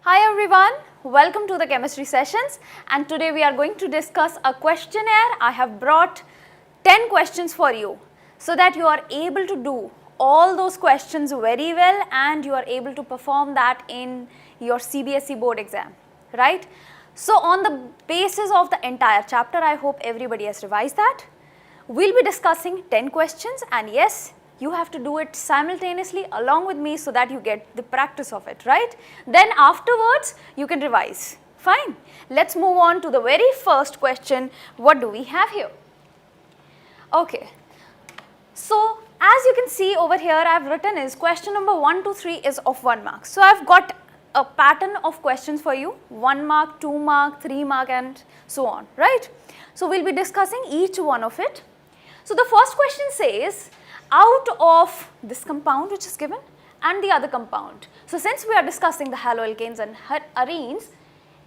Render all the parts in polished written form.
Hi everyone, welcome to the chemistry sessions, and today we are going to discuss a questionnaire. I have brought 10 questions for you so that you are able to do all those questions very well and you are able to perform that in your CBSE board exam, right? So on the basis of the entire chapter, I hope everybody has revised that. We'll be discussing 10 questions, and yes, you have to do it simultaneously along with me so that you get the practice of it, right? Then afterwards, you can revise. Fine. Let's move on to the very first question. What do we have here? Okay. So, as you can see over here, I have written is question number 1 to 3 is of 1 mark. So, I have got a pattern of questions for you, 1 mark, 2 mark, 3 mark and so on, right? So, we will be discussing each one of it. So, the first question says, out of this compound which is given and the other compound. So, since we are discussing the haloalkanes and arenes,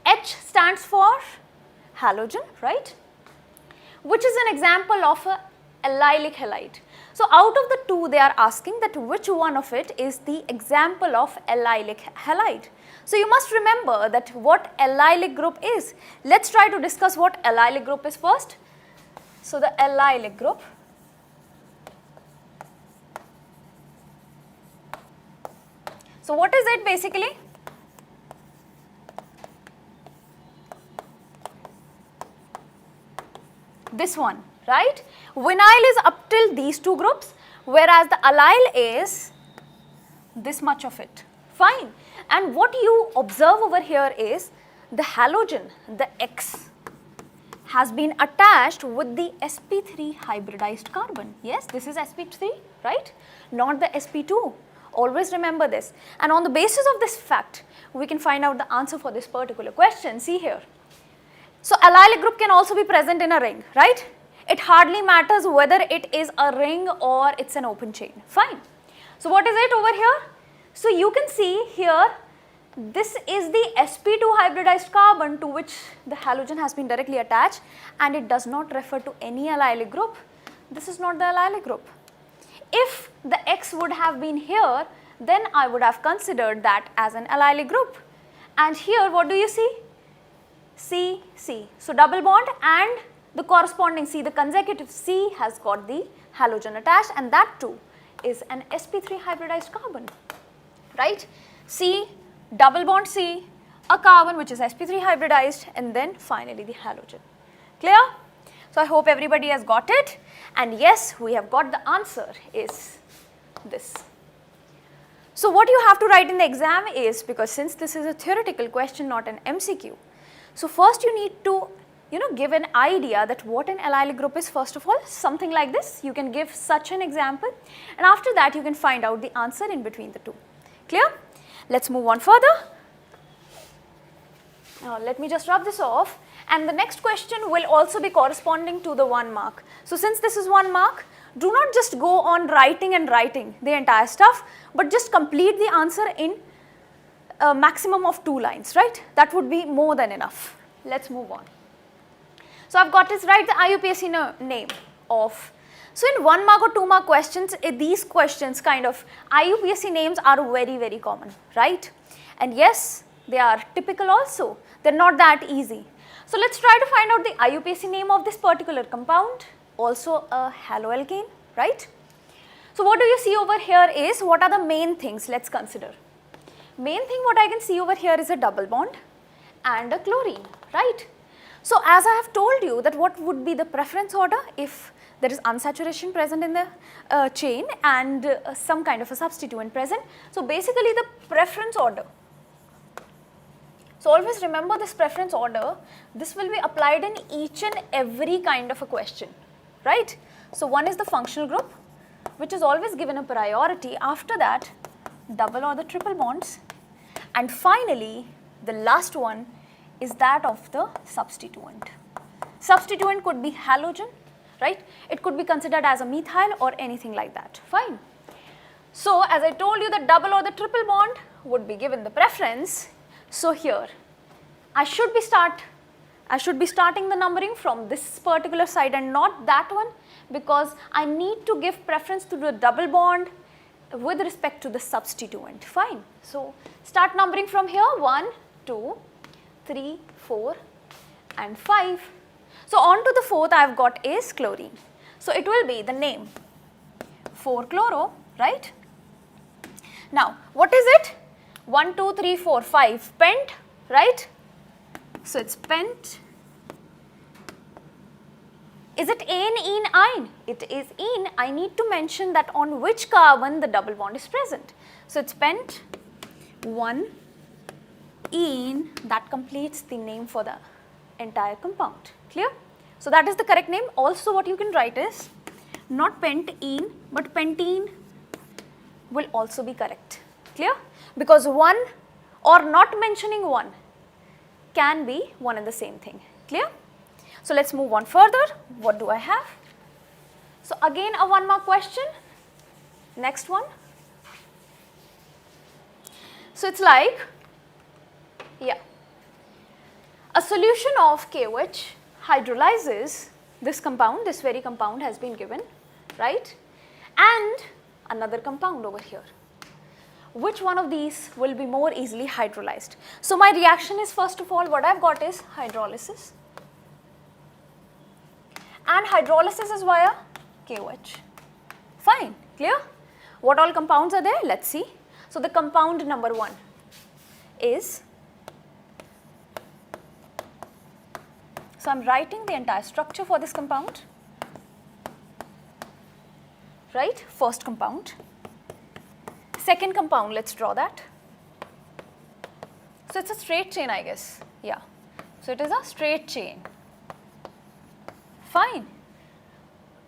H stands for halogen, right, which is an example of a allylic halide. So, out of the two they are asking that which one of it is the example of allylic halide. So, you must remember that what allylic group is. Let us try to discuss what allylic group is first. So, the allylic group . So, what is it basically? This one, right? Vinyl is up till these two groups, whereas the allyl is this much of it. Fine. And what you observe over here is the halogen, the X, has been attached with the sp3 hybridized carbon. Yes, this is sp3, right? Not the sp2. Always remember this, and on the basis of this fact, we can find out the answer for this particular question. See here. So, allylic group can also be present in a ring, right? It hardly matters whether it is a ring or it's an open chain. Fine. So, what is it over here? So, you can see here, this is the sp2 hybridized carbon to which the halogen has been directly attached, and it does not refer to any allylic group. This is not the allylic group. If the X would have been here, then I would have considered that as an allylic group. And here what do you see? C, C. So, double bond and the corresponding C, the consecutive C has got the halogen attached, and that too is an sp3 hybridized carbon, right? C, double bond C, a carbon which is sp3 hybridized, and then finally the halogen. Clear? So, I hope everybody has got it, and yes, we have got the answer is this. So, what you have to write in the exam is, because since this is a theoretical question, not an MCQ, so first you need to give an idea that what an allylic group is. First of all, something like this, you can give such an example, and after that you can find out the answer in between the two. Clear? Let us move on further. Now, let me just rub this off, and the next question will also be corresponding to the 1 mark. So, since this is 1 mark, do not just go on writing and writing the entire stuff, but just complete the answer in a maximum of 2 lines, right? That would be more than enough. Let us move on. So, I have got this right, the IUPAC name of. So, in 1 mark or 2 mark questions, these questions kind of IUPAC names are very, very common, right? And yes, they are typical also. They are not that easy. So, let us try to find out the IUPAC name of this particular compound, also a haloalkane, right? So, what do you see over here is, what are the main things? Let us consider. Main thing what I can see over here is a double bond and a chlorine, right? So, as I have told you that what would be the preference order if there is unsaturation present in the chain and some kind of a substituent present. So, basically the preference order. So, always remember this preference order, this will be applied in each and every kind of a question, right. So, one is the functional group, which is always given a priority. After that, double or the triple bonds, and finally the last one is that of the substituent. Substituent could be halogen, right. It could be considered as a methyl or anything like that, fine. So, as I told you, the double or the triple bond would be given the preference. So, here I should be starting the numbering from this particular side and not that one, because I need to give preference to the double bond with respect to the substituent, fine. So, start numbering from here 1, 2, 3, 4 and 5. So on to the fourth I have got is chlorine. So it will be the name 4-chloro, right? Now what is it? 1, 2, 3, 4, 5 pent, right? So it's pent. Is it ane, ene, ine? It is ene. I need to mention that on which carbon the double bond is present. So it's pent 1 ene. That completes the name for the entire compound. Clear? So that is the correct name. Also what you can write is not pentene but pentene will also be correct. Clear? Because one or not mentioning one can be one and the same thing. Clear? So let's move on further. What do I have? So again a 1 mark question. Next one. So it's like, yeah, a solution of KOH hydrolyzes this compound, this very compound has been given, right? And another compound over here. Which one of these will be more easily hydrolyzed? So my reaction is, first of all, what I've got is hydrolysis. And hydrolysis is via KOH. Fine, clear? What all compounds are there? Let's see. So the compound number 1 is, so I'm writing the entire structure for this compound, right? First compound. Second compound, let's draw that. So it's a straight chain, I guess. Yeah. So it is a straight chain. Fine.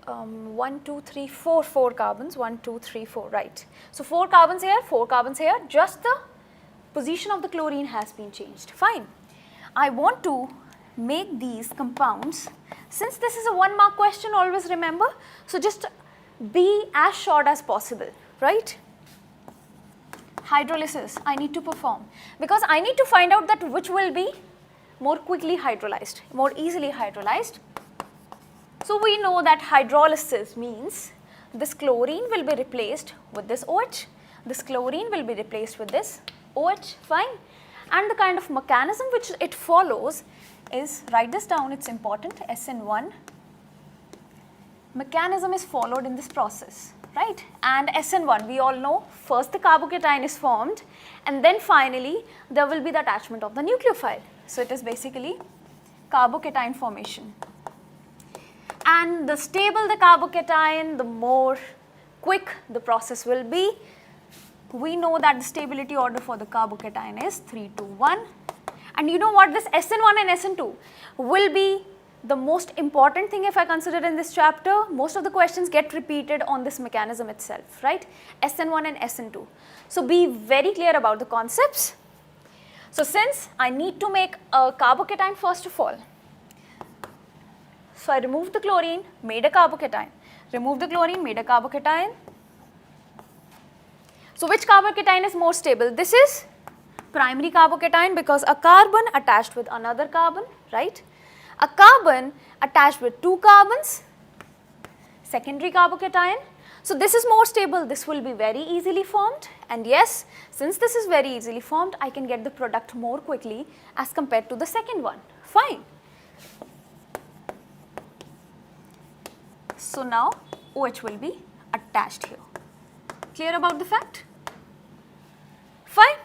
1, 2, 3, 4, 4 carbons. 1, 2, 3, 4, right. So 4 carbons here, 4 carbons here. Just the position of the chlorine has been changed. Fine. I want to make these compounds, since this is a 1 mark question, always remember. So just be as short as possible, right? Hydrolysis I need to perform because I need to find out that which will be more quickly hydrolyzed, more easily hydrolyzed. So we know that hydrolysis means this chlorine will be replaced with this OH, this chlorine will be replaced with this OH, fine. And the kind of mechanism which it follows is, write this down, it's important, SN1 mechanism is followed in this process, right? And SN1, we all know, first the carbocation is formed and then finally there will be the attachment of the nucleophile. So it is basically carbocation formation. And the stable the carbocation, the more quick the process will be. We know that the stability order for the carbocation is 3, 2, 1. And you know what, this SN1 and SN2 will be the most important thing if I consider in this chapter. Most of the questions get repeated on this mechanism itself, right? SN1 and SN2. So be very clear about the concepts. So since I need to make a carbocation first of all, so I removed the chlorine, made a carbocation. Remove the chlorine, made a carbocation. So which carbocation is more stable? This is primary carbocation because a carbon attached with another carbon, right? A carbon attached with 2 carbons, secondary carbocation. So this is more stable, this will be very easily formed, and yes, since this is very easily formed, I can get the product more quickly as compared to the second one. Fine. So now OH will be attached here. Clear about the fact? Fine.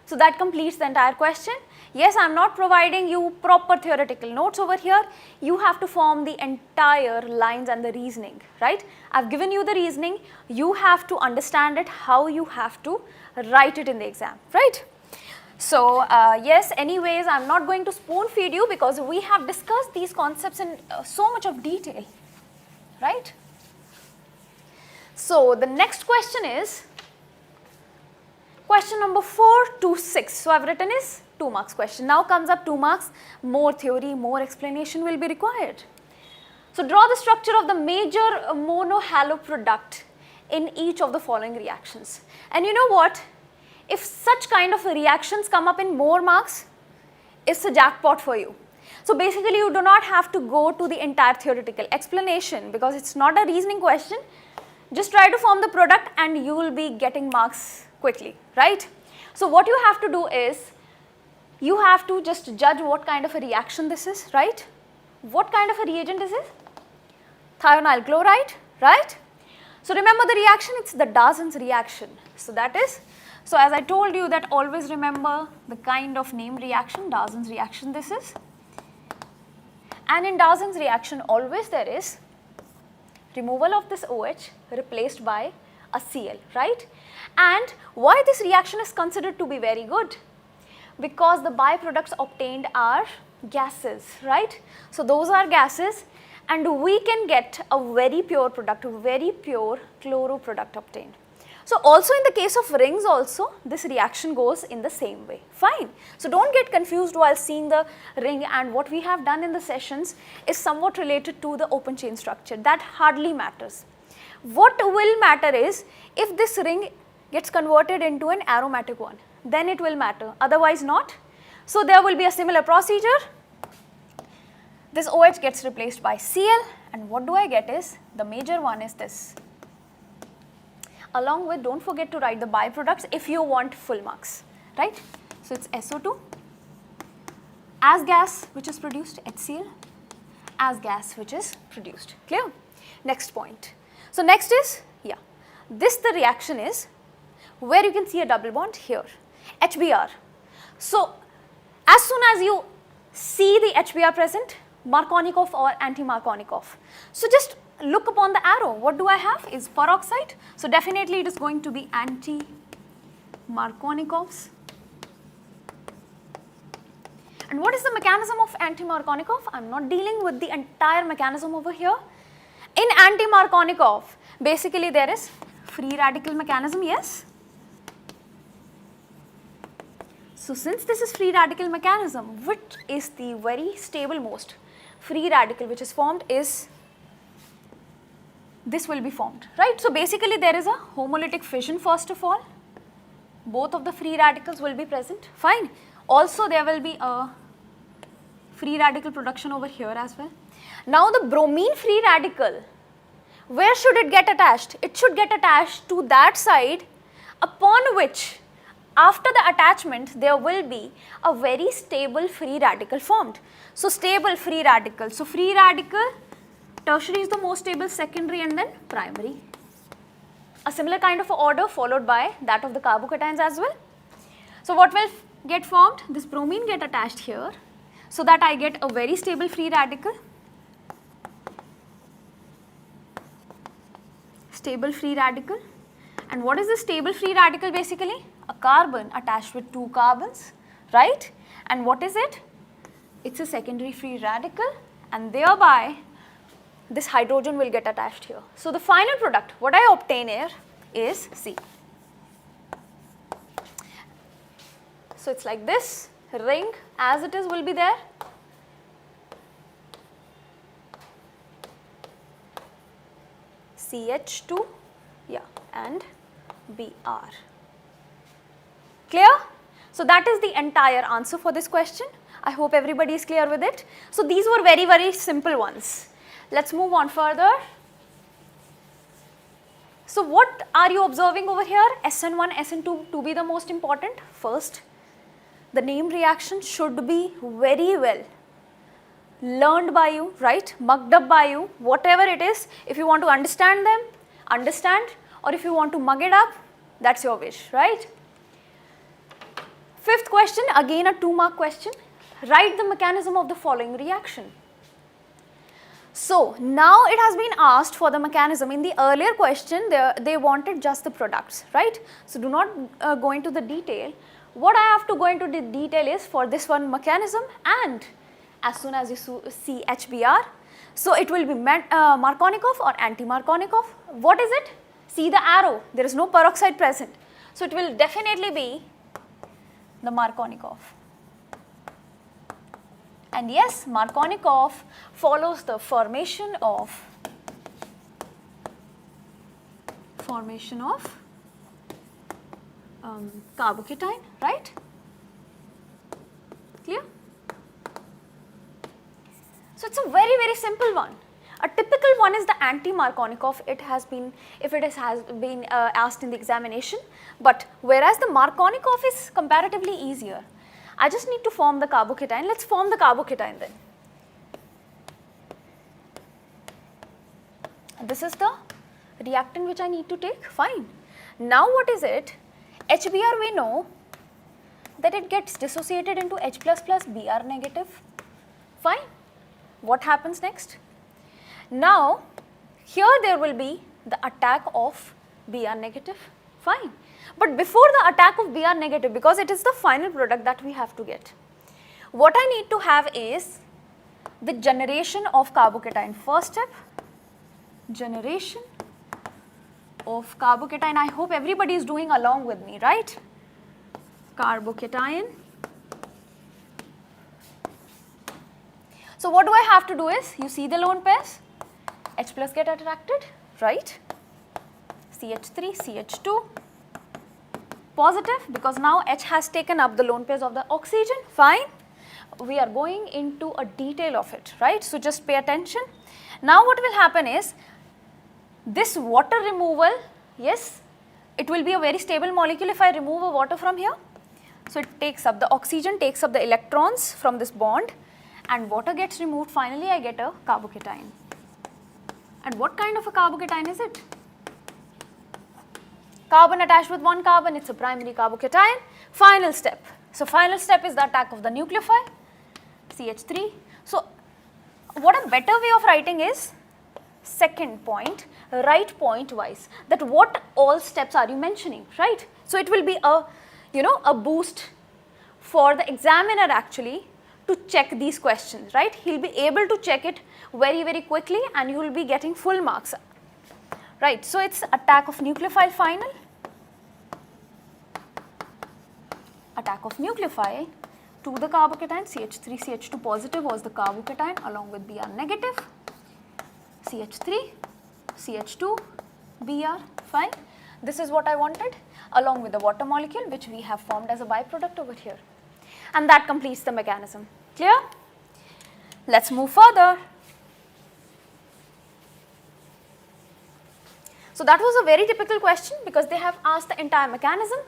So that completes the entire question. Yes, I am not providing you proper theoretical notes over here. You have to form the entire lines and the reasoning, right? I have given you the reasoning. You have to understand it, how you have to write it in the exam, right? So yes, anyways, I am not going to spoon feed you because we have discussed these concepts in so much of detail, right? So the next question is question number 4 to 6. So I have written is 2 marks question. Now comes up 2 marks, more theory, more explanation will be required. So draw the structure of the major monohalo product in each of the following reactions. And you know what? If such kind of reactions come up in more marks, it's a jackpot for you. So basically you do not have to go to the entire theoretical explanation because it's not a reasoning question. Just try to form the product and you will be getting marks quickly, right? So what you have to do is you have to just judge what kind of a reaction this is, right? What kind of a reagent is it? Thionyl chloride, right? So remember the reaction, it's the Darzin's reaction. So that is, so as I told you that always remember the kind of name reaction, Darzin's reaction this is. And in Darzin's reaction always there is removal of this OH replaced by a Cl, right? And why this reaction is considered to be very good? Because the byproducts obtained are gases, right? So those are gases and we can get a very pure product, a very pure chloro product obtained. So also in the case of rings also, this reaction goes in the same way, fine. So don't get confused while seeing the ring, and what we have done in the sessions is somewhat related to the open chain structure, that hardly matters. What will matter is if this ring gets converted into an aromatic one, then it will matter, otherwise not. So there will be a similar procedure. This OH gets replaced by Cl, and what do I get is, the major one is this. Along with, don't forget to write the byproducts if you want full marks, right? So it's SO2, as gas which is produced, HCl, as gas which is produced, clear? Next point. So next is, yeah, this the reaction is where you can see a double bond here, HBr. So as soon as you see the HBr present, Markovnikov or anti-Markovnikov. So just look upon the arrow, what do I have is peroxide. So definitely it is going to be anti-Markovnikovs. And what is the mechanism of anti-Markovnikov? I am not dealing with the entire mechanism over here. In anti-Markovnikov, basically there is free radical mechanism, yes. So since this is free radical mechanism, which is the very stable most free radical which is formed is, this will be formed, right? So basically there is a homolytic fission first of all, both of the free radicals will be present, fine. Also there will be a free radical production over here as well. Now the bromine free radical, where should it get attached? It should get attached to that side upon which after the attachment there will be a very stable free radical formed. So stable free radical, so free radical, tertiary is the most stable, secondary and then primary. A similar kind of order followed by that of the carbocations as well. So what will get formed? This bromine get attached here, so that I get a very stable free radical. Stable free radical. And what is the stable free radical basically? A carbon attached with two carbons, right? And what is it? It's a secondary free radical, and thereby this hydrogen will get attached here. So the final product, what I obtain here is C. So it's like this, ring as it is will be there. CH2, yeah, and Br. Clear? So that is the entire answer for this question. I hope everybody is clear with it. So these were very, very simple ones. Let's move on further. So what are you observing over here? SN1, SN2 to be the most important. First, the name reaction should be very well learned by you, right? Mugged up by you, whatever it is. If you want to understand them, understand, or if you want to mug it up, that's your wish, right? Fifth question, again a 2-mark question. Write the mechanism of the following reaction. So now it has been asked for the mechanism. In the earlier question, they wanted just the products, right? So do not go into the detail. What I have to go into the detail is for this one mechanism, and as soon as you see HBr, so it will be Markovnikov or anti-Markovnikov. What is it? See the arrow, there is no peroxide present. So it will definitely be the Markovnikov. And yes, Markovnikov follows the formation of carbocation, right? Clear? So it's a very, very simple one. A typical one is the anti-Markovnikov. It has been, if it has been asked in the examination, but whereas the Markovnikov is comparatively easier. I just need to form the carbocation. Let's form the carbocation then. This is the reactant which I need to take, fine. Now what is it? HBr, we know that it gets dissociated into H++ Br negative, fine. What happens next? Now here there will be the attack of Br negative, fine. But before the attack of Br negative, because it is the final product that we have to get, what I need to have is the generation of carbocation. First step, generation of carbocation. I hope everybody is doing along with me, right? Carbocation. So what do I have to do is, you see the lone pairs, H plus get attracted, right? CH3, CH2, positive, because now H has taken up the lone pairs of the oxygen, fine. We are going into a detail of it, right? So just pay attention. Now what will happen is, this water removal, yes, it will be a very stable molecule if I remove a water from here. So it takes up, the oxygen takes up the electrons from this bond and water gets removed, finally I get a carbocation. And what kind of a carbocation is it? Carbon attached with one carbon, it's a primary carbocation. Final step. So final step is the attack of the nucleophile, CH3. So what a better way of writing is, second point, write point wise, that what all steps are you mentioning, right? So it will be a, a boost for the examiner actually to check these questions, right? He'll be able to check it very, very quickly and you will be getting full marks, right? So it's attack of nucleophile final, attack of nucleophile to the carbocation, CH3, CH2 positive was the carbocation along with Br negative, CH3, CH2, Br, fine. This is what I wanted along with the water molecule which we have formed as a byproduct over here. And that completes the mechanism. Clear? Let's move further. So that was a very typical question because they have asked the entire mechanism.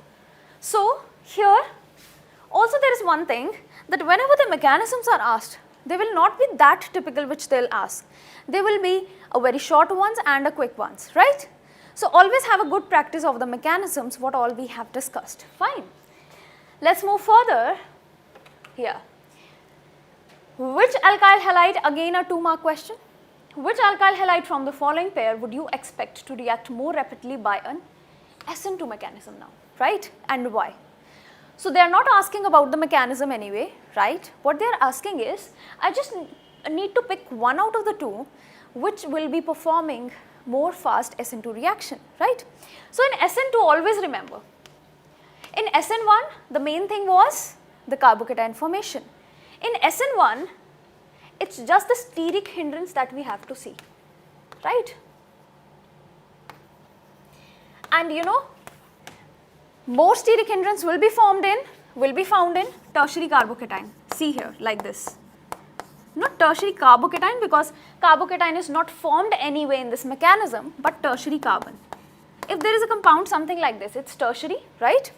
So here also there is one thing, that whenever the mechanisms are asked, they will not be that typical which they will ask. They will be a very short ones and a quick ones, right? So always have a good practice of the mechanisms what all we have discussed, fine. Let's move further here. Which alkyl halide, again a 2-mark question. Which alkyl halide from the following pair would you expect to react more rapidly by an SN2 mechanism now, right? And why? So they are not asking about the mechanism anyway, right? What they are asking is, I just need to pick one out of the two which will be performing more fast SN2 reaction, right? So in SN2 always remember, in SN1 the main thing was the carbocation formation. In SN1 it's just the steric hindrance that we have to see, right? And more steric hindrance will be found in tertiary carbocation. See here like this. Not tertiary carbocation because carbocation is not formed anyway in this mechanism, but tertiary carbon. If there is a compound something like this, it's tertiary, right?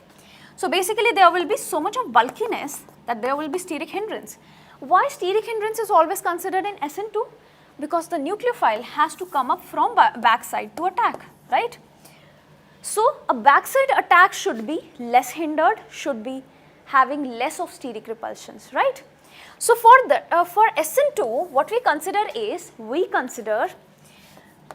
So basically there will be so much of bulkiness that there will be steric hindrance. Why steric hindrance is always considered in SN2? Because the nucleophile has to come up from backside to attack, right? So a backside attack should be less hindered, should be having less of steric repulsions, right? So for SN2, what we consider is, we consider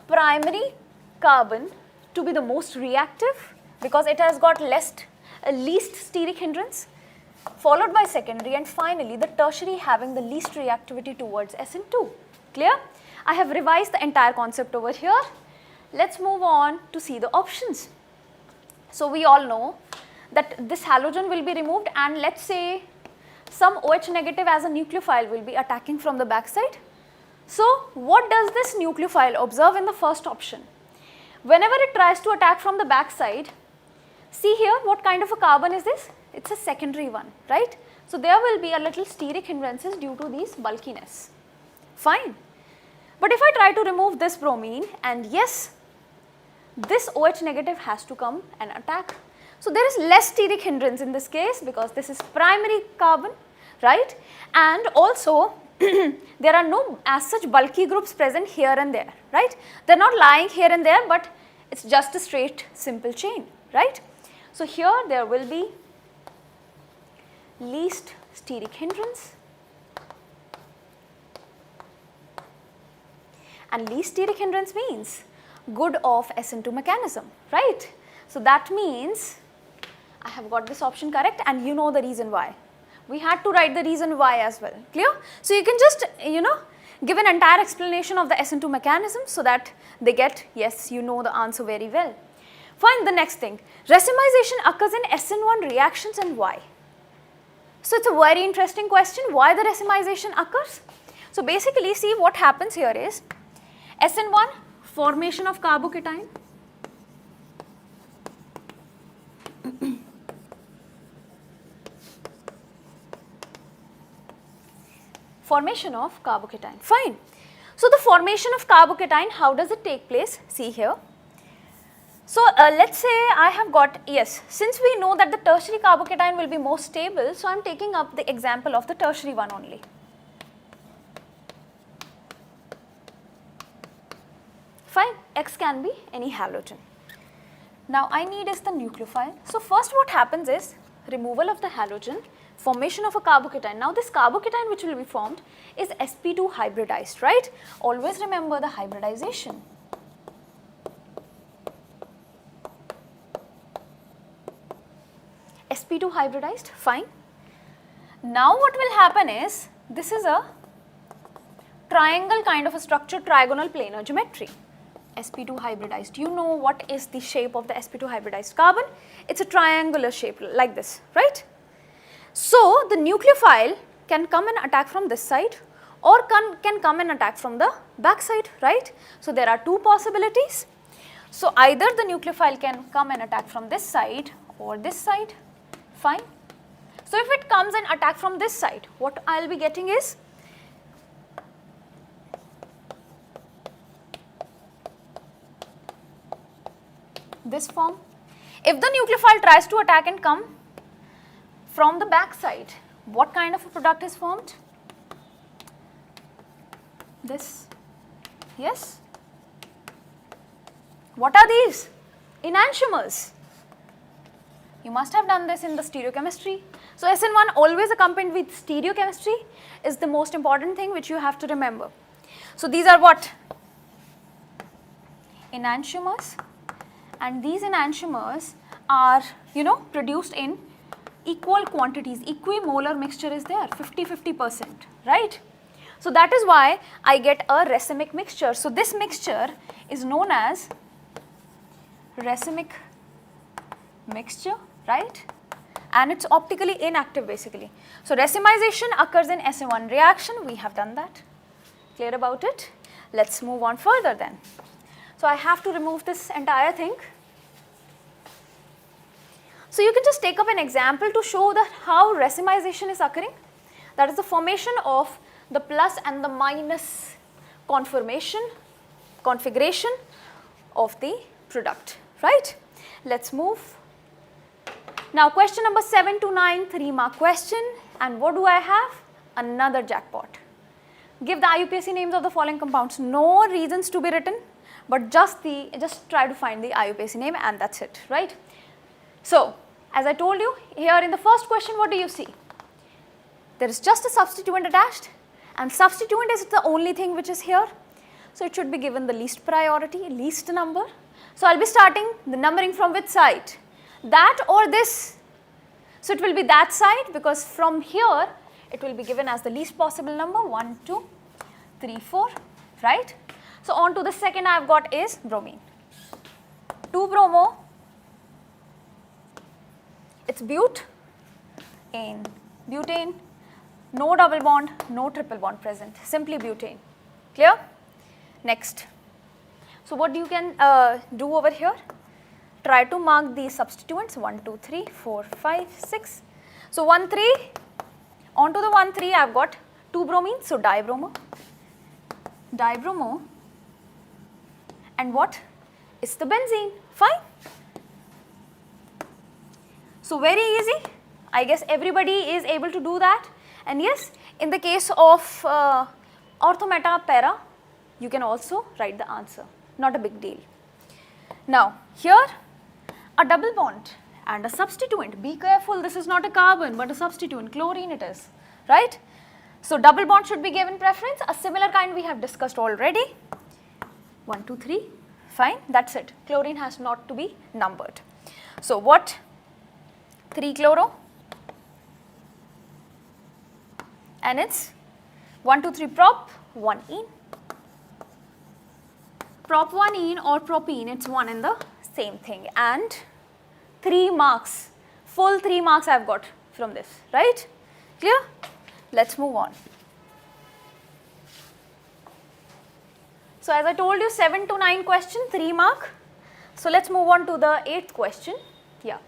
primary carbon to be the most reactive because it has got least steric hindrance, followed by secondary, and finally the tertiary having the least reactivity towards SN2. Clear? I have revised the entire concept over here. Let's move on to see the options. So we all know that this halogen will be removed and let's say some OH negative as a nucleophile will be attacking from the backside. So what does this nucleophile observe in the first option? Whenever it tries to attack from the backside, see here what kind of a carbon is this? It's a secondary one, right? So there will be a little steric hindrances due to these bulkiness. Fine. But if I try to remove this bromine, and yes, this OH negative has to come and attack. So there is less steric hindrance in this case because this is primary carbon, right? And also there are no as such bulky groups present here and there, right? They are not lying here and there, but it is just a straight simple chain, right? So here there will be least steric hindrance, and least steric hindrance means good of SN2 mechanism, right? So that means I have got this option correct, and you know the reason why. We had to write the reason why as well, clear? So you can just, give an entire explanation of the SN2 mechanism so that they get, yes, you know the answer very well. Fine, the next thing, racemization occurs in SN1 reactions and why? So it's a very interesting question, why the racemization occurs? So basically, see what happens here is, SN1, formation of carbocation, formation of carbocation, fine. So the formation of carbocation, how does it take place? See here. So let's say I have got, yes, since we know that the tertiary carbocation will be more stable, so I am taking up the example of the tertiary one only. Fine, X can be any halogen. Now I need is the nucleophile. So first what happens is removal of the halogen, formation of a carbocation. Now this carbocation which will be formed is sp2 hybridized, right? Always remember the hybridization. sp2 hybridized, fine. Now what will happen is, this is a triangle kind of a structure, trigonal planar geometry. sp2 hybridized, you know what is the shape of the sp2 hybridized carbon? It's a triangular shape like this, right? So the nucleophile can come and attack from this side or can come and attack from the back side, right? So there are two possibilities. So either the nucleophile can come and attack from this side or this side, fine. So if it comes and attack from this side, what I will be getting is, this form. If the nucleophile tries to attack and come from the back side, what kind of a product is formed? This, yes. What are these? Enantiomers. You must have done this in the stereochemistry. So SN1 always accompanied with stereochemistry is the most important thing which you have to remember. So these are what? Enantiomers, and these enantiomers are, produced in equal quantities, equimolar mixture is there, 50-50%, right? So that is why I get a racemic mixture. So this mixture is known as racemic mixture, right? And it's optically inactive basically. So racemization occurs in SN1 reaction, we have done that. Clear about it? Let's move on further then. So I have to remove this entire thing. So you can just take up an example to show that how racemization is occurring. That is the formation of the plus and the minus configuration of the product, right? Let's move. Now question number 7 to 9, 3-mark question, and what do I have? Another jackpot. Give the IUPAC names of the following compounds. No reasons to be written, but just try to find the IUPAC name and that's it, right? So as I told you, here in the first question, what do you see? There is just a substituent attached, and substituent is the only thing which is here. So it should be given the least priority, least number. So I'll be starting the numbering from which side? That or this? So it will be that side, because from here it will be given as the least possible number, 1, 2, 3, 4, right? So on to the second I have got is bromine. 2-bromo, it's butane, no double bond, no triple bond present, simply butane. Clear? Next. So what you can do over here? Try to mark these substituents, 1, 2, 3, 4, 5, 6. So 1, 3, on to the 1, 3 I have got 2-bromine, so dibromo, and what? It's the benzene, fine. So very easy. I guess everybody is able to do that. And yes, in the case of ortho, meta, para, you can also write the answer. Not a big deal. Now, here a double bond and a substituent. Be careful, this is not a carbon but a substituent, chlorine it is, right? So, double bond should be given preference. A similar kind we have discussed already. 1, 2, 3, fine, that's it. Chlorine has not to be numbered. So, what? 3-chloro, and it's 1, 2, 3 prop, 1-ene. Prop 1-ene or propene, it's one and the same thing, and 3 marks, full 3 marks I have got from this, right? Clear? Let's move on. So, as I told you, 7 to 9 question, 3 mark. So, let's move on to the 8th question. Yeah.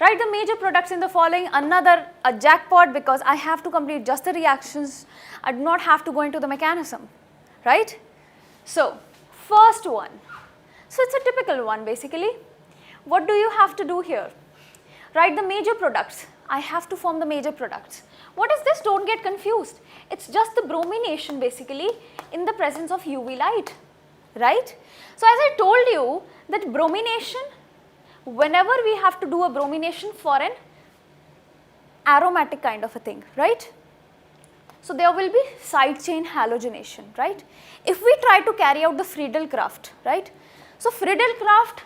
Write the major products in the following. Another a jackpot, because I have to complete just the reactions. I do not have to go into the mechanism, right? So, first one. So, it's a typical one basically. What do you have to do here? Write the major products. I have to form the major products. What is this? Don't get confused. It's just the bromination basically in the presence of UV light, right? So, as I told you that bromination, whenever we have to do a bromination for an aromatic kind of a thing, right? So, there will be side chain halogenation, right? If we try to carry out the Friedel-Crafts, right? So, Friedel-Crafts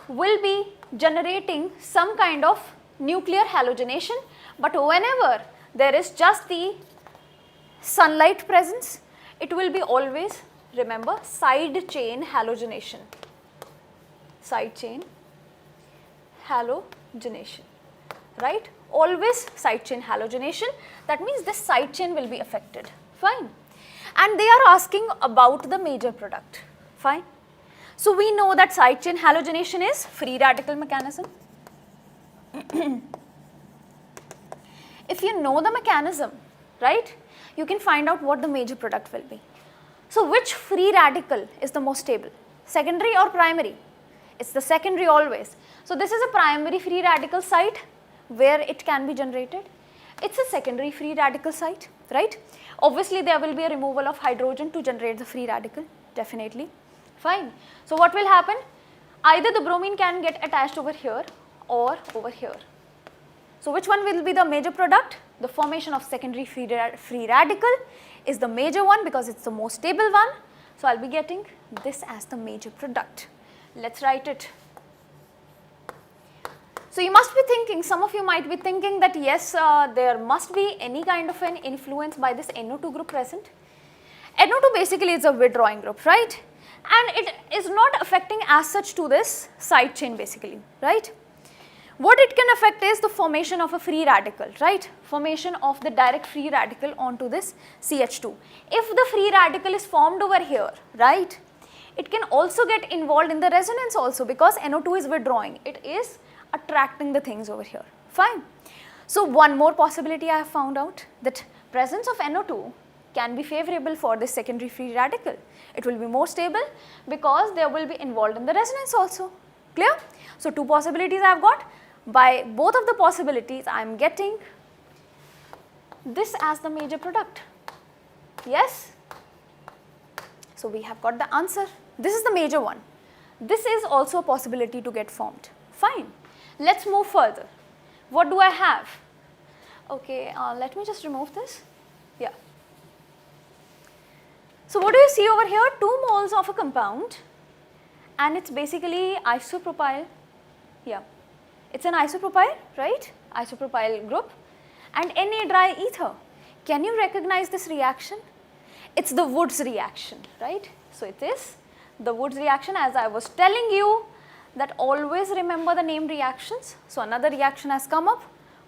will be generating some kind of nuclear halogenation, but whenever there is just the sunlight presence, it will be always, remember, side chain halogenation, side chain halogenation, right? Always side chain halogenation, that means this side chain will be affected, fine. And they are asking about the major product, fine. So, we know that side chain halogenation is free radical mechanism. If you know the mechanism, right, you can find out what the major product will be. So, which free radical is the most stable, secondary or primary? It's the secondary always. So, this is a primary free radical site where it can be generated. It's a secondary free radical site, right? Obviously, there will be a removal of hydrogen to generate the free radical, definitely, fine. So, what will happen? Either the bromine can get attached over here or over here. So, which one will be the major product? The formation of secondary free radical is the major one because it's the most stable one. So, I'll be getting this as the major product. Let's write it. So, you must be thinking, some of you might be thinking that yes, there must be any kind of an influence by this NO2 group present. NO2 basically is a withdrawing group, right? And it is not affecting as such to this side chain basically, right? What it can affect is the formation of a free radical, right? Formation of the direct free radical onto this CH2. If the free radical is formed over here, right, it can also get involved in the resonance also because NO2 is withdrawing. It is attracting the things over here, fine. So, one more possibility I have found out, that presence of NO2 can be favorable for this secondary free radical. It will be more stable because they will be involved in the resonance also, clear? So, two possibilities I have got. By both of the possibilities, I am getting this as the major product, yes? So, we have got the answer. This is the major one. This is also a possibility to get formed, fine. Let's move further. What do I have? Okay, let me just remove this, yeah. So, what do you see over here? 2 moles of a compound and it's basically isopropyl, yeah. It's an isopropyl, right? Isopropyl group and Na dry ether. Can you recognize this reaction? It's the Woods reaction, right? So, it is the Woods reaction, as I was telling you that always remember the name reactions. So, another reaction has come up,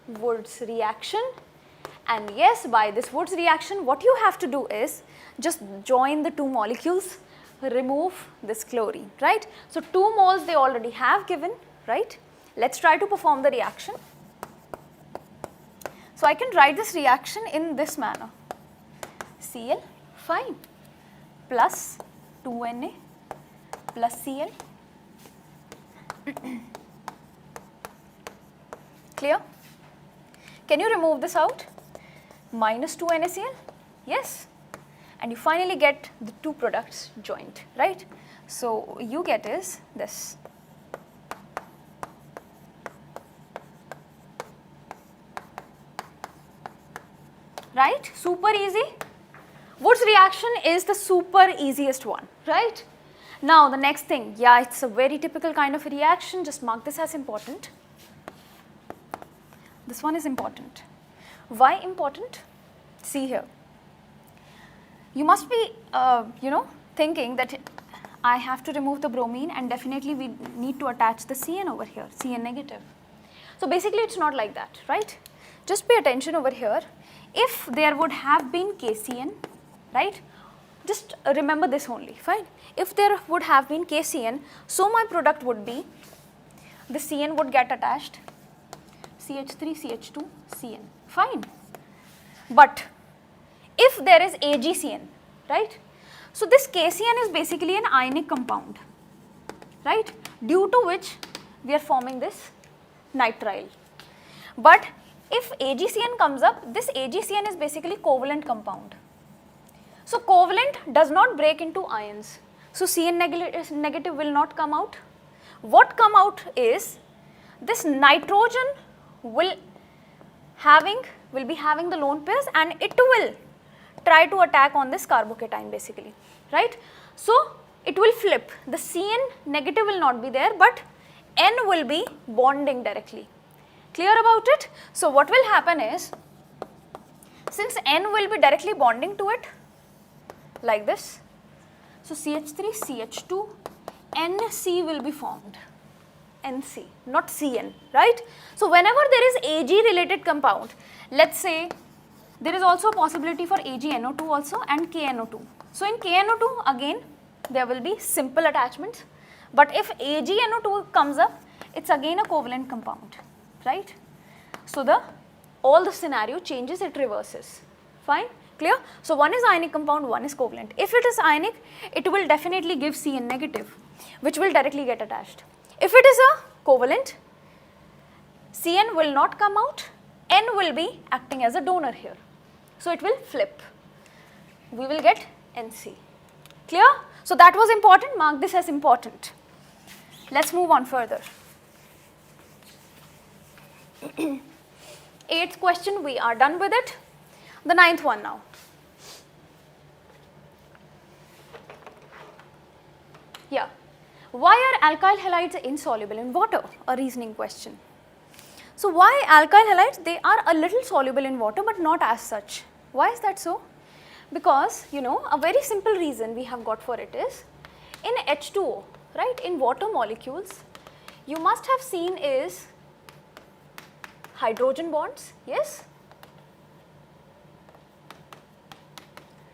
Woods reaction, and yes, by this Woods reaction what you have to do is just join the 2 molecules, remove this chlorine, right? So, 2 moles they already have given, right? Let's try to perform the reaction. So, I can write this reaction in this manner, Cl, fine, plus 2Na plus Cl Clear? Can you remove this out? Minus 2 NaCl? Yes. And you finally get the two products joined, right? So you get is this. Right? Super easy. Wood's reaction is the super easiest one, right? Now the next thing, yeah, it's a very typical kind of a reaction, just mark this as important. This one is important. Why important? See here. You must be, thinking that I have to remove the bromine and definitely we need to attach the CN over here, CN negative. So basically it's not like that, right? Just pay attention over here. If there would have been KCN, right? Just remember this only, fine. If there would have been KCN, so my product would be, the CN would get attached, CH3, CH2, CN, fine. But if there is AgCN, right? So this KCN is basically an ionic compound, right? Due to which we are forming this nitrile. But if AgCN comes up, this AgCN is basically covalent compound. So covalent does not break into ions. So CN negative will not come out. What come out is this nitrogen will be having the lone pairs and it will try to attack on this carbocation basically, right? So it will flip. The CN negative will not be there, but N will be bonding directly. Clear about it? So what will happen is, since N will be directly bonding to it, like this, so CH3, CH2, NC will be formed, NC, not CN, right? So whenever there is Ag related compound, let's say there is also a possibility for AgNO2 also and KNO2. So in KNO2 again there will be simple attachments, but if AgNO2 comes up, it's again a covalent compound, right? So all the scenario changes, it reverses, fine? Clear? So one is ionic compound, one is covalent. If it is ionic, it will definitely give CN negative, which will directly get attached. If it is a covalent, CN will not come out, N will be acting as a donor here. So it will flip. We will get NC. Clear? So that was important, mark this as important. Let's move on further. 8th question, we are done with it. The 9th one now. Yeah. Why are alkyl halides insoluble in water? A reasoning question. So why alkyl halides? They are a little soluble in water but not as such. Why is that so? Because, a very simple reason we have got for it is, in H2O, right, in water molecules, you must have seen is hydrogen bonds, yes?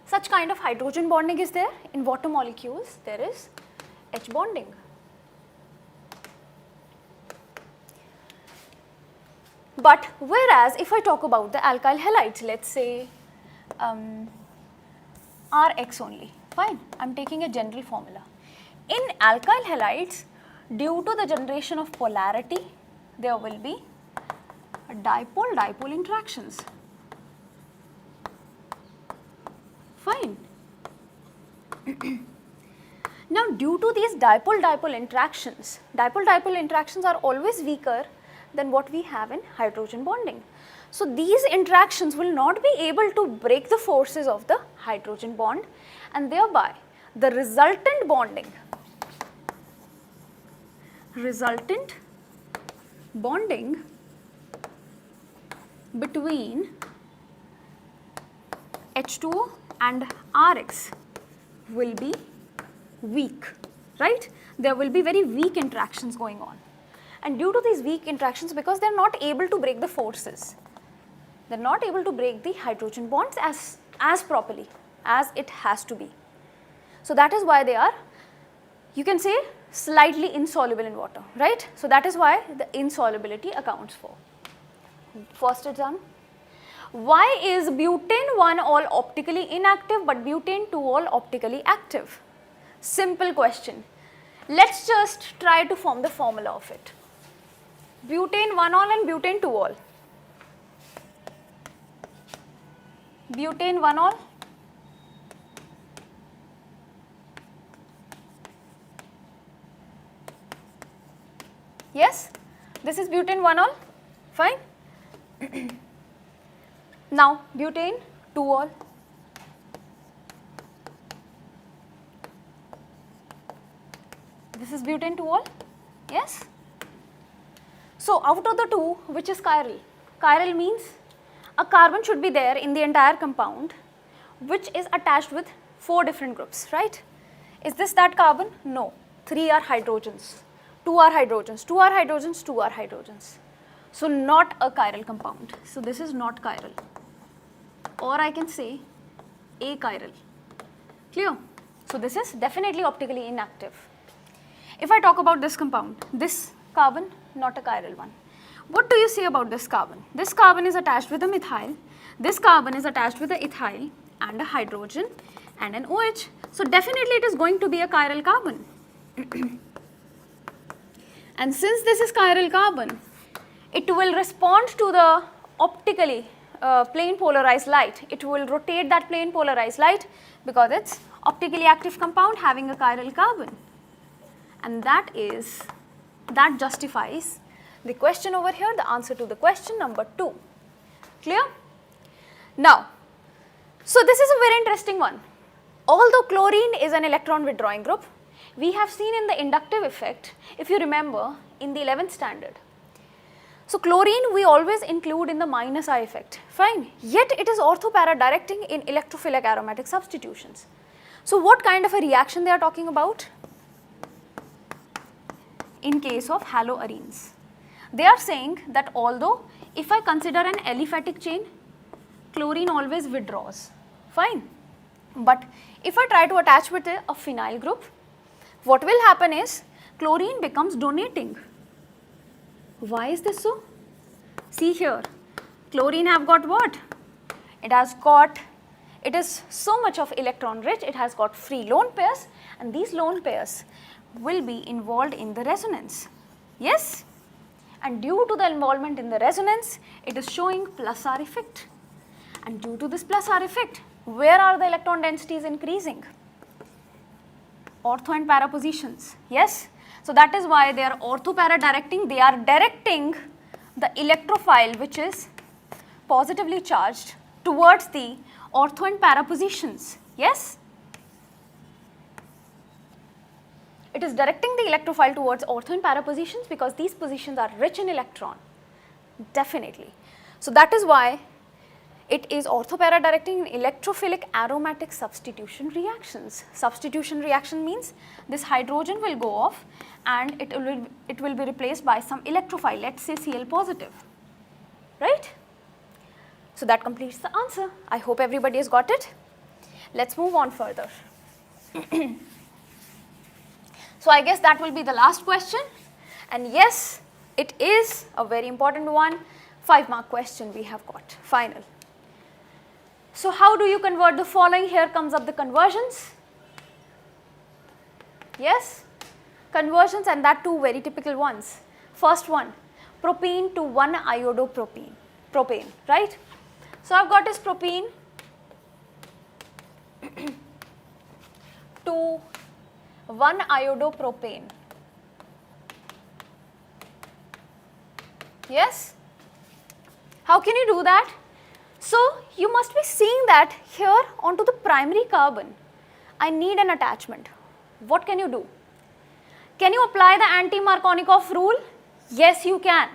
Such kind of hydrogen bonding is there. In water molecules, there is H bonding. But whereas if I talk about the alkyl halides, let's say Rx only, fine, I am taking a general formula. In alkyl halides, due to the generation of polarity, there will be dipole-dipole interactions. Fine. Now, due to these dipole-dipole interactions are always weaker than what we have in hydrogen bonding. So these interactions will not be able to break the forces of the hydrogen bond, and thereby the resultant bonding between H2O and Rx will be weak, right? There will be very weak interactions going on. And due to these weak interactions, because they are not able to break the forces, they are not able to break the hydrogen bonds as properly as it has to be. So that is why they are, you can say, slightly insoluble in water, right? So that is why the insolubility accounts for. First is done. Why is butane 1 all optically inactive but butane 2 all optically active? Simple question. Let's just try to form the formula of it. butane 1-ol and butane 2-ol. Butane 1-ol. Yes, this is butane 1-ol, fine. Now butane 2-ol. This is butane 2-ol, yes. So out of the two, which is chiral? Chiral means a carbon should be there in the entire compound which is attached with 4 different groups, right? Is this that carbon? No, 3 are hydrogens, 2 are hydrogens, 2 are hydrogens, 2 are hydrogens. So not a chiral compound. So this is not chiral, or I can say achiral. Clear? So this is definitely optically inactive. If I talk about this compound, this carbon, not a chiral one. What do you say about this carbon? This carbon is attached with a methyl, this carbon is attached with a ethyl and a hydrogen and an OH. So definitely it is going to be a chiral carbon. And since this is chiral carbon, it will respond to the optically plane polarized light. It will rotate that plane polarized light because it's optically active compound having a chiral carbon. And that justifies the question over here, the answer to the question number 2. Clear? Now, so this is a very interesting one. Although chlorine is an electron withdrawing group, we have seen in the inductive effect, if you remember, in the 11th standard. So chlorine we always include in the minus I effect, fine. Yet it is orthopara directing in electrophilic aromatic substitutions. So what kind of a reaction they are talking about? In case of haloarenes, they are saying that although if I consider an aliphatic chain, chlorine always withdraws, fine. But if I try to attach with a phenyl group, what will happen is chlorine becomes donating. Why is this so? See here, chlorine have got what? It is so much of electron rich, it has got free lone pairs, and these lone pairs will be involved in the resonance. Yes? And due to the involvement in the resonance, it is showing plus R effect. And due to this plus R effect, where are the electron densities increasing? Ortho and para positions. Yes? So that is why they are ortho-para directing. They are directing the electrophile which is positively charged towards the ortho and para positions. Yes? It is directing the electrophile towards ortho and para positions because these positions are rich in electron, definitely. So that is why it is ortho-para directing in electrophilic aromatic substitution reactions. Substitution reaction means this hydrogen will go off and it will be replaced by some electrophile, let's say Cl positive, right? So that completes the answer. I hope everybody has got it. Let's move on further. So I guess that will be the last question, and yes, it is a very important one. 5-mark question we have got, final. So how do you convert the following? Here comes up the conversions. Yes, conversions, and that too very typical ones. First one, propene to 1-iodopropane, right? So I've got this propene to 1-iodopropane. Yes? How can you do that? So you must be seeing that here onto the primary carbon, I need an attachment. What can you do? Can you apply the anti-Markovnikov rule? Yes, you can.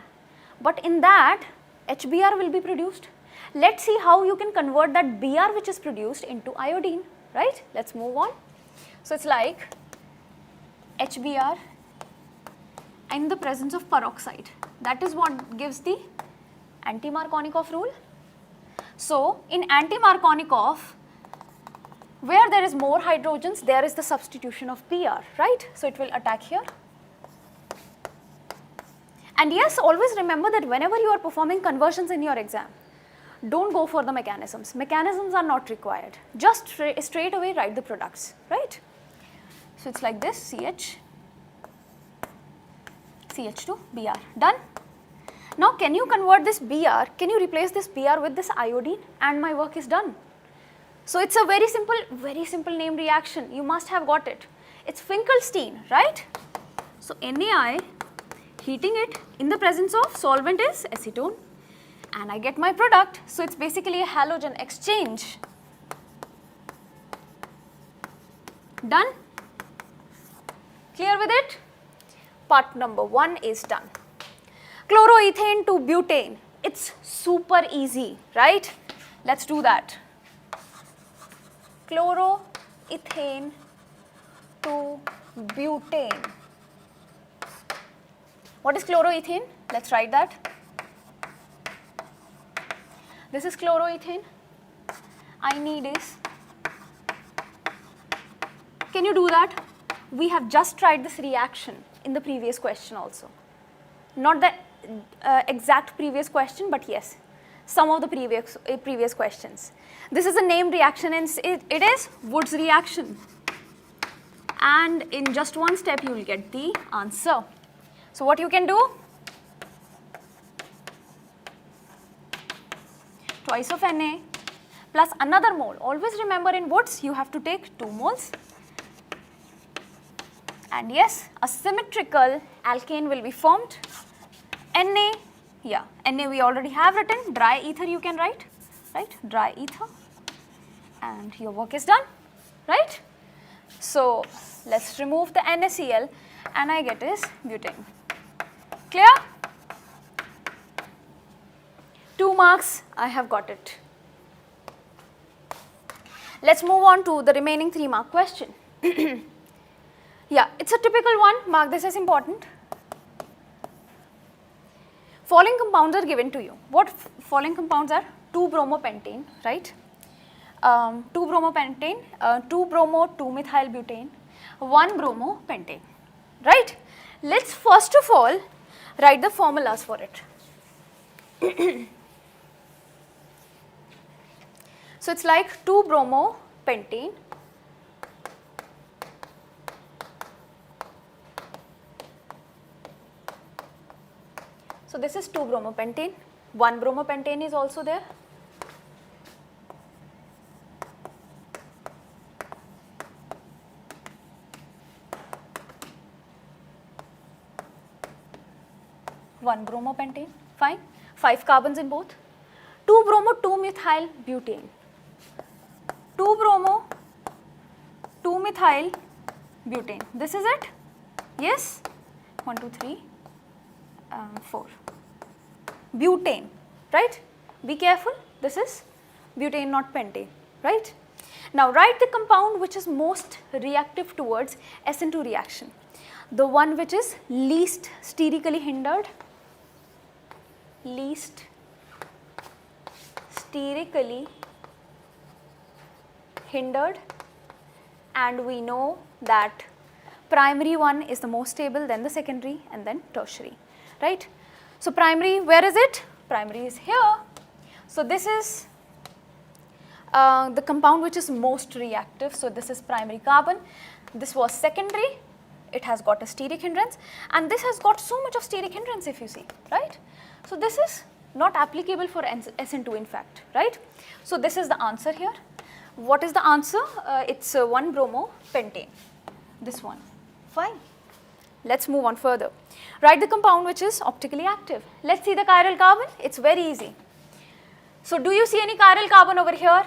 But in that, HBr will be produced. Let's see how you can convert that Br which is produced into iodine, right? Let's move on. So it's like HBr in the presence of peroxide. That is what gives the anti-Markovnikov rule. So in anti-Markovnikov, where there is more hydrogens, there is the substitution of Br, right? So it will attack here. And yes, always remember that whenever you are performing conversions in your exam, don't go for the mechanisms. Mechanisms are not required. Just straight away write the products, right? So it's like this, CH, CH2, Br, done. Now can you convert this Br, can you replace this Br with this iodine and my work is done. So it's a very simple name reaction, you must have got it. It's Finkelstein, right? So NaI, heating it in the presence of solvent is acetone and I get my product. So it's basically a halogen exchange. Done? Clear with it? Part number 1 is done. Chloroethane to butane, it's super easy, right? Let's do that. Chloroethane to butane. What is chloroethane? Let's write that. This is chloroethane. I need is. Can you do that? We have just tried this reaction in the previous question also. Not the exact previous question, but yes, some of the previous questions. This is a named reaction and it is Wood's reaction. And in just one step you will get the answer. So what you can do? Twice of Na plus another mole. Always remember in Woods you have to take 2 moles. And yes, a symmetrical alkane will be formed. Na, yeah, Na we already have written, dry ether you can write, right, dry ether, and your work is done, right. So let's remove the NaCl and I get is butane. Clear? 2 marks, I have got it. Let's move on to the remaining 3 mark question. Yeah, it's a typical one, mark this as important. Following compounds are given to you. What following compounds are? 2-bromopentane, right? 2-bromopentane, 2-bromo-2-methylbutane, 1-bromopentane, right? Let's first of all write the formulas for it. So it's like 2-bromopentane so this is 2-bromopentane, 1-bromopentane is also there. One bromopentane, fine. 5 carbons in both. 2-bromo-2-methylbutane. 2-bromo-2-methylbutane. This is it? Yes? 1, 2, 3, 4. Butane, right? Be careful. This is butane, not pentane, right? Now write the compound which is most reactive towards SN2 reaction. The one which is least sterically hindered. Least sterically hindered, and we know that primary one is the most stable, then the secondary and then tertiary, right? So primary, where is it? Primary is here. So this is the compound which is most reactive. So this is primary carbon. This was secondary. It has got a steric hindrance, and this has got so much of steric hindrance if you see, right? So this is not applicable for SN2 in fact, right? So this is the answer here. What is the answer? It's 1-bromopentane, this one, fine. Let's move on further. Write the compound which is optically active. Let's see the chiral carbon. It's very easy. So do you see any chiral carbon over here?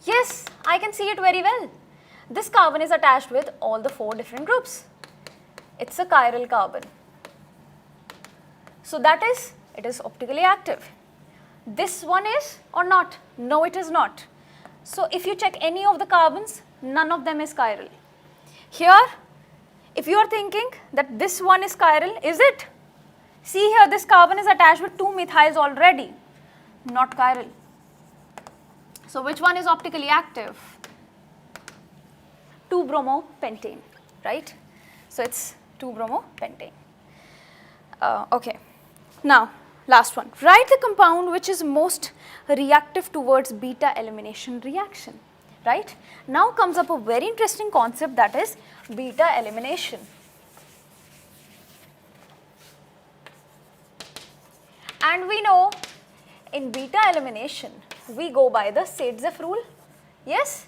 Yes, I can see it very well. This carbon is attached with all the 4 different groups. It's a chiral carbon. So that is, it is optically active. This one is or not? No, it is not. So if you check any of the carbons, none of them is chiral. Here, if you are thinking that this one is chiral, is it? See here, this carbon is attached with 2 methyls already, not chiral. So which one is optically active? 2-bromopentane, right? So it's 2-bromopentane. Okay. Now, last one. Write the compound which is most reactive towards beta elimination reaction, right? Now comes up a very interesting concept, that is beta elimination. And we know in beta elimination, we go by the Saitzef rule. Yes?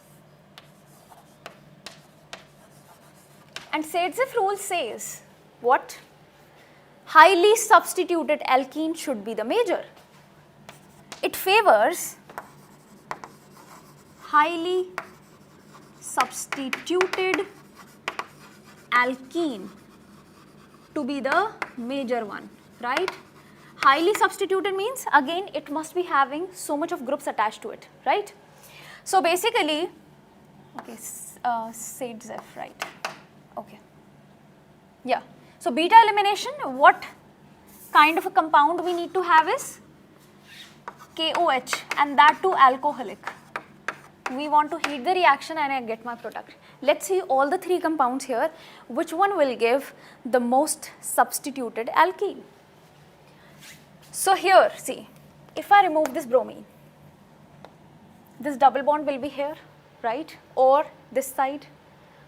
And Saitzef rule says what? Highly substituted alkene should be the major. It favors highly substituted alkene to be the major one, right? Highly substituted means again it must be having so much of groups attached to it, right? So basically, okay, Saitzef, right? Okay. Yeah. So beta elimination, what kind of a compound we need to have is KOH, and that too alcoholic. We want to heat the reaction and I get my product. Let's see all the three compounds here, which one will give the most substituted alkene. So here, see, if I remove this bromine, this double bond will be here, right, or this side.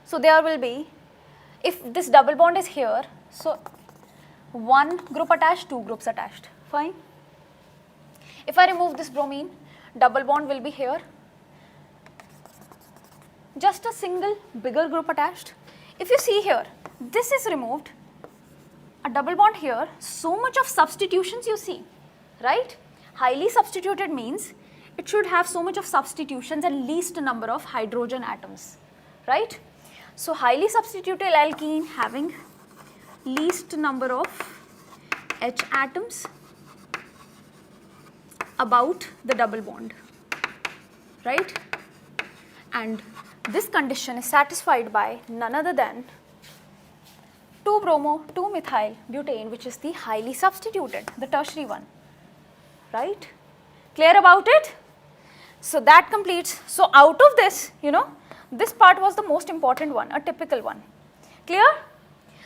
So there will be, if this double bond is here, so one group attached, two groups attached, fine. If I remove this bromine, double bond will be here, just a single bigger group attached. If you see here, this is removed, a double bond here, so much of substitutions you see, right? Highly substituted means it should have so much of substitutions and least number of hydrogen atoms, right? So highly substituted alkene having least number of H atoms about the double bond, right? And this condition is satisfied by none other than 2-bromo, 2-methyl butane, which is the highly substituted, the tertiary one, right? Clear about it? So that completes. So out of this, you know, this part was the most important one, a typical one. Clear?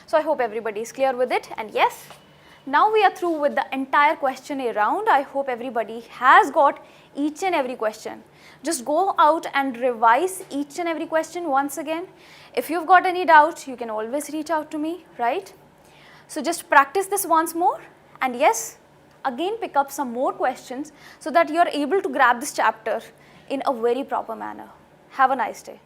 So I hope everybody is clear with it. And yes, now we are through with the entire questionnaire round. I hope everybody has got each and every question. Just go out and revise each and every question once again. If you've got any doubt, you can always reach out to me, right? So just practice this once more, and yes, again pick up some more questions so that you are able to grab this chapter in a very proper manner. Have a nice day.